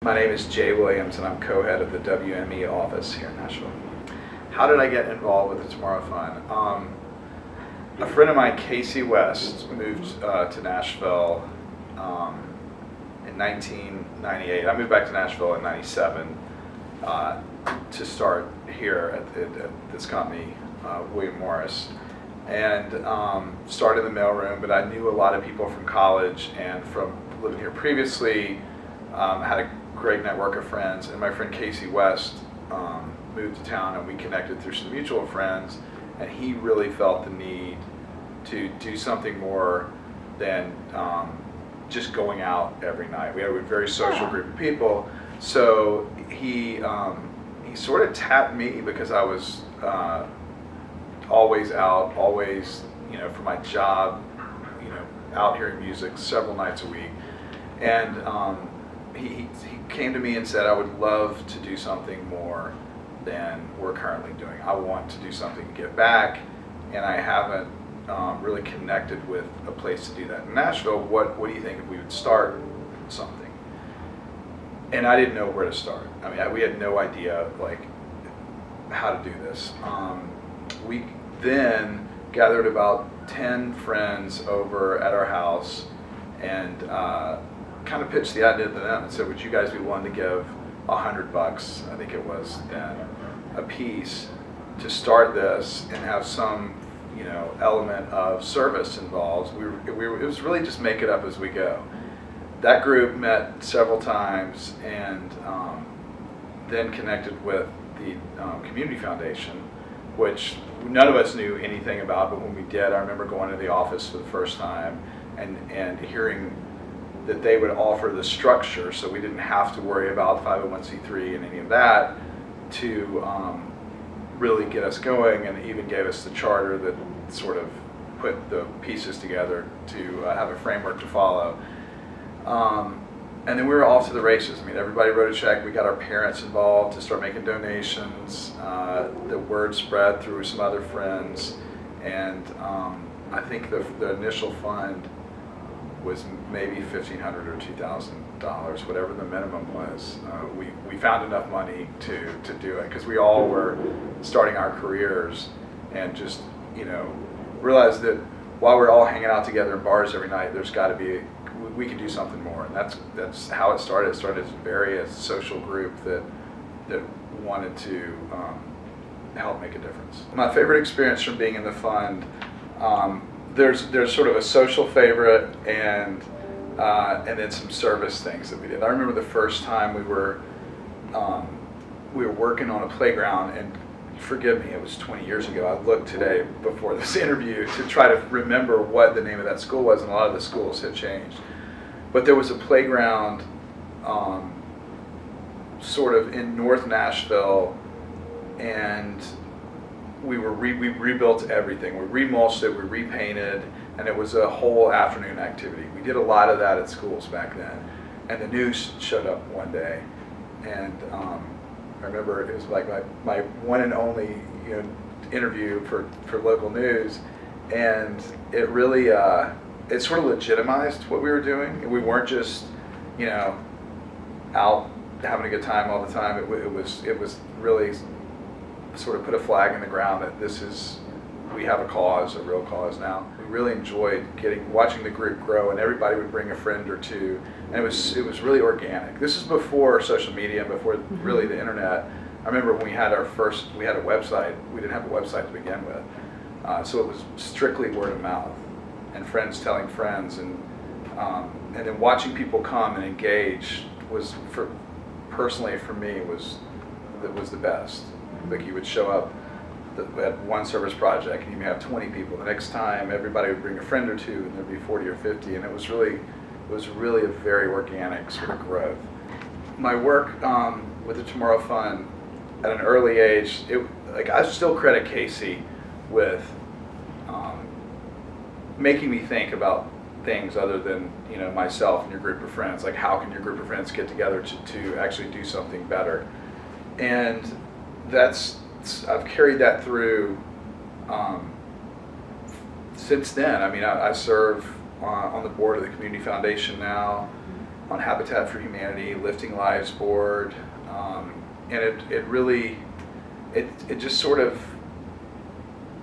My name is Jay Williams, and I'm co-head of the WME office here in Nashville. How did I get involved with the Tomorrow Fund? A friend of mine, Casey West, moved to Nashville in 1998. I moved back to Nashville in 97 to start here at this company, William Morris, and started in the mailroom. But I knew a lot of people from college and from living here previously. Had a great network of friends, and my friend Casey West moved to town, and we connected through some mutual friends, and he really felt the need to do something more than just going out every night. We had a very social group of people, so he sort of tapped me because I was always out, always, for my job, out hearing music several nights a week, and he came to me and said, I would love to do something more than we're currently doing. I want to do something to give back, and I haven't really connected with a place to do that. In Nashville, what do you think if we would start something? And I didn't know where to start. I mean, we had no idea how to do this. We then gathered about 10 friends over at our house and kind of pitched the idea to them and said, would you guys be willing to give $100, I think it was then, a piece to start this and have some element of service involved. It was really just make it up as we go. That group met several times and then connected with the Community Foundation, which none of us knew anything about, but when we did, I remember going to the office for the first time and hearing that they would offer the structure, so we didn't have to worry about 501c3 and any of that, to really get us going, and even gave us the charter that sort of put the pieces together to have a framework to follow. And then we were off to the races. I mean, everybody wrote a check. We got our parents involved to start making donations. The word spread through some other friends, and I think the initial fund was maybe $1,500 or $2,000, whatever the minimum was. We found enough money to do it because we all were starting our careers and just realized that while we're all hanging out together in bars every night, there's got to be we can do something more, and that's how it started. It started as a social group that wanted to help make a difference. My favorite experience from being in the fund. There's sort of a social favorite and then some service things that we did. I remember the first time we were working on a playground, and forgive me, it was 20 years ago. I looked today before this interview to try to remember what the name of that school was, and a lot of the schools had changed. But there was a playground sort of in North Nashville, and we rebuilt everything. We remulched it, we repainted, and it was a whole afternoon activity. We did a lot of that at schools back then. And the news showed up one day, and I remember it was like my one and only interview for local news, and it really it sort of legitimized what we were doing. And we weren't just out having a good time all the time. It was really sort of put a flag in the ground that we have a real cause now. We really enjoyed watching the group grow, and everybody would bring a friend or two, and it was really organic. This is before social media and before really the internet. I remember when we had a website. We didn't have a website to begin with, so it was strictly word of mouth and friends telling friends, and then watching people come and engage was personally for me was the best. Like you would show up at one service project and you may have 20 people. The next time everybody would bring a friend or two and there'd be 40 or 50, and it was really a very organic sort of growth. My work with the Tomorrow Fund at an early age, I still credit Casey with making me think about things other than myself and your group of friends. Like, how can your group of friends get together to actually do something better? And I've carried that through since then. I mean, I serve on the board of the Community Foundation now, on Habitat for Humanity, Lifting Lives Board, and it really, it just sort of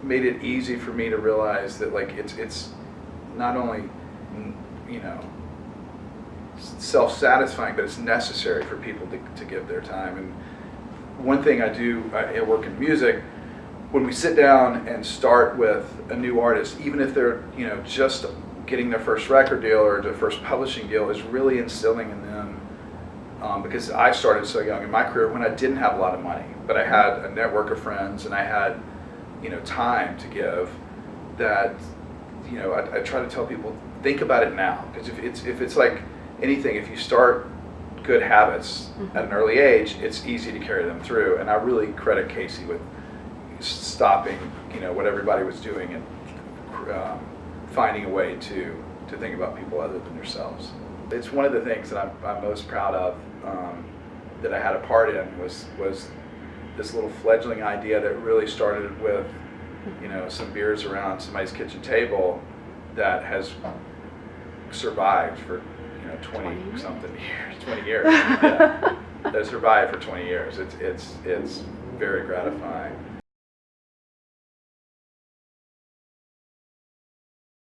made it easy for me to realize that like it's not only, you know, self-satisfying, but it's necessary for people to give their time. And one thing I do, I work in music, when we sit down and start with a new artist, even if they're, you know, just getting their first record deal or their first publishing deal, is really instilling in them, because I started so young in my career when I didn't have a lot of money, but I had a network of friends and I had, you know, time to give, that, you know, I try to tell people, think about it now, because if it's like anything, if you start good habits at an early age, it's easy to carry them through. And I really credit Casey with stopping, you know, what everybody was doing and finding a way to think about people other than yourselves. It's one of the things that I'm most proud of, that I had a part in, was this little fledgling idea that really started with, you know, some beers around somebody's kitchen table that has survived for, you know, 20 something years, 20 years. Yeah. That survived for 20 years. It's very gratifying.